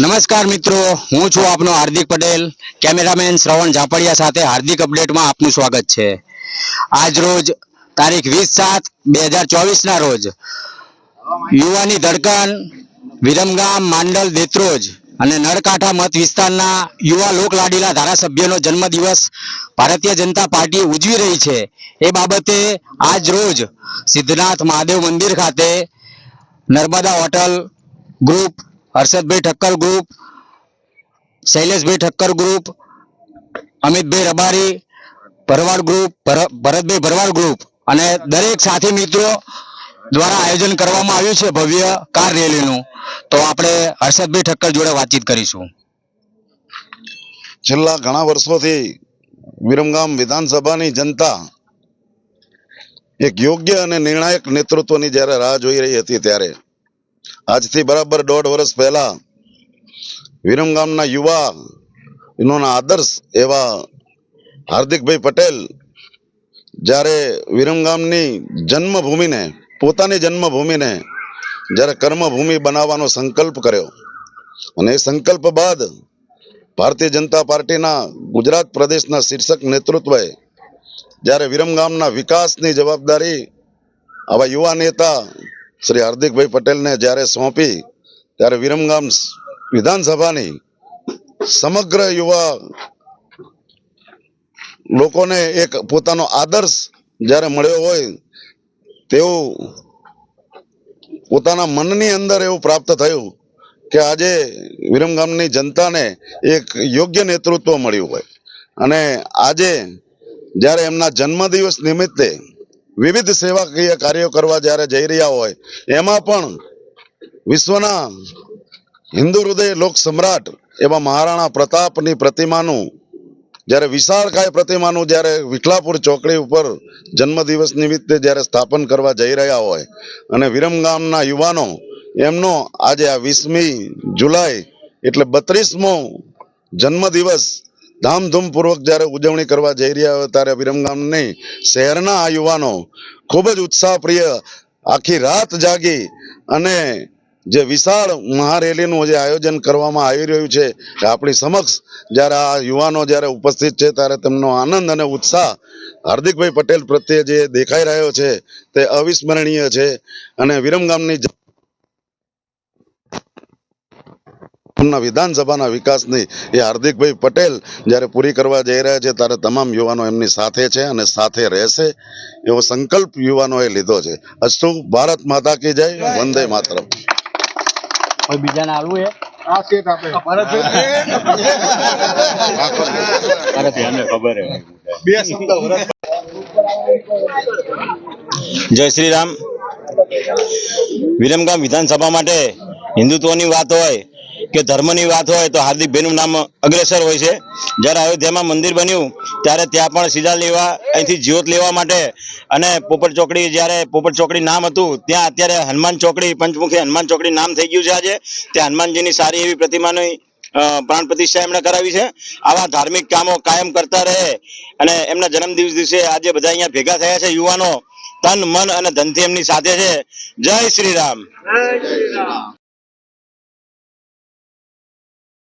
નમસ્કાર મિત્રો, હું છું આપનો હાર્દિક પટેલ, કેમેરામેન શ્રવણ ઝાપડિયા સાથે હાર્દિક અપડેટમાં આપનું સ્વાગત છે। આજ રોજ તારીખ 20/7/2024 ના રોજ યુવાની ધડકન વિરમગામ માંડલ દેત્રોજ અને નળકાંઠા મત વિસ્તારના યુવા લોકલાડીલા ધારાસભ્યનો જન્મદિવસ ભારતીય જનતા પાર્ટી ઉજવી રહી છે। એ બાબતે આજ રોજ સિદ્ધનાથ મહાદેવ મંદિર ખાતે Narmada hotel group, Harshadbhai Thakkar group, Shaileshbhai Thakkar group, Amitbhai Rabari Bharwad group, Bharatbhai Bharwad group અને દરેક સાથી મિત્રો દ્વારા આયોજન કરવામાં આવ્યું છે ભવ્ય કાર રેલીનું। તો આપણે હર્ષદભાઈ ઠક્કર જોડે વાતચીત કરીશું। છેલ્લા ઘણા વર્ષોથી વિરમગામ વિધાનસભાની જનતા એક યોગ્ય અને નિર્ણાયક નેતૃત્વની જ્યારે રાહ જોઈ રહી હતી, ત્યારે આજથી બરાબર 1.5 વર્ષ પહેલા વિરમગામના યુવાનોના આદર્શ એવા હાર્દિકભાઈ પટેલ જ્યારે વિરમગામની જન્મભૂમિને, પોતાની જન્મભૂમિને જ્યારે કર્મભૂમિ બનાવવાનો સંકલ્પ કર્યો અને એ સંકલ્પ બાદ ભારતીય જનતા પાર્ટીના ગુજરાત પ્રદેશના શીર્ષક નેતૃત્વએ જ્યારે વિરમગામના વિકાસની જવાબદારી આવા યુવા નેતા શ્રી હાર્દિકભાઈ પટેલને જ્યારે સોંપી, ત્યારે વિરમગામ વિધાનસભાની સમગ્ર યુવા લોકોને એક પોતાનો આદર્શ જ્યારે મળ્યો હોય તેવું પોતાના મનની અંદર એવું પ્રાપ્ત થયું કે આજે વિરમગામની જનતાને એક યોગ્ય નેતૃત્વ મળ્યું હોય અને આજે જ્યારે એમના જન્મદિવસ નિમિત્તે વિવિધ સેવાકીય કાર્યો કરવા જ્યારે જઈ રહ્યા હોય, એમાં પણ વિશ્વના હિન્દુ હૃદય લોક સમ્રાટ એવા મહારાણા પ્રતાપની પ્રતિમાનું જ્યારે વિશાળકાય પ્રતિમાનું જ્યારે વિઠલાપુર ચોકડી ઉપર જન્મદિવસ નિમિત્તે જ્યારે સ્થાપન કરવા જઈ રહ્યા હોય અને વિરમગામના યુવાનો એમનો આજે આ 20મી જુલાઈ એટલે 32મો જન્મદિવસ ધામધૂમપૂર્વક જ્યારે ઉજવણી કરવા જઈ રહ્યા હોય, ત્યારે વિરમગામની શહેરના આ યુવાનો ખૂબ જ ઉત્સાહપ્રિય આખી રાત જાગી અને જે વિશાળ મહારેલીનું જે આયોજન કરવામાં આવી રહ્યું છે, આપણી સમક્ષ જ્યારે આ યુવાનો જ્યારે ઉપસ્થિત છે, ત્યારે તેમનો આનંદ અને ઉત્સાહ હાર્દિકભાઈ પટેલ પ્રત્યે જે દેખાઈ રહ્યો છે તે અવિસ્મરણીય છે અને વિરમગામની વિધાનસભાના વિકાસની એ હાર્દિકભાઈ પટેલ જ્યારે પૂરી કરવા જઈ રહ્યા છે, ત્યારે તમામ યુવાનો એમની સાથે છે અને સાથે રહેશે એવો સંકલ્પ યુવાનોએ લીધો છે। અસ્તુ, ભારત માતા કી જય, વંદે માતરમ। કોઈ બીજાને આલવું હે? જય શ્રી રામ। વિરમગામ વિધાનસભા માટે હિન્દુત્વની વાત હોય કે ધર્મની વાત હોય તો હાર્દિકભાઈનું નામ અગ્રેસર હોય છે। જ્યારે અયોધ્યામાં મંદિર બન્યું ત્યારે ત્યાં પણ સીધા લેવા, અહીંથી જ્યોત લેવા માટે અને પોપટ ચોકડી, જ્યારે પોપટ ચોકડી નામ હતું ત્યાં અત્યારે હનુમાન ચોકડી, પંચમુખી હનુમાન ચોકડી નામ થઈ ગયું છે આજે। ત્યાં હનુમાનજીની સારી એવી પ્રતિમાની પ્રાણ પ્રતિષ્ઠા એમણે કરાવી છે। આવા ધાર્મિક કામો કાયમ કરતા રહે અને એમના જન્મદિવસ દિવસે આજે બધા અહીંયા ભેગા થયા છે યુવાનો, તન મન અને ધનથી એમની સાથે છે। જય શ્રી રામ।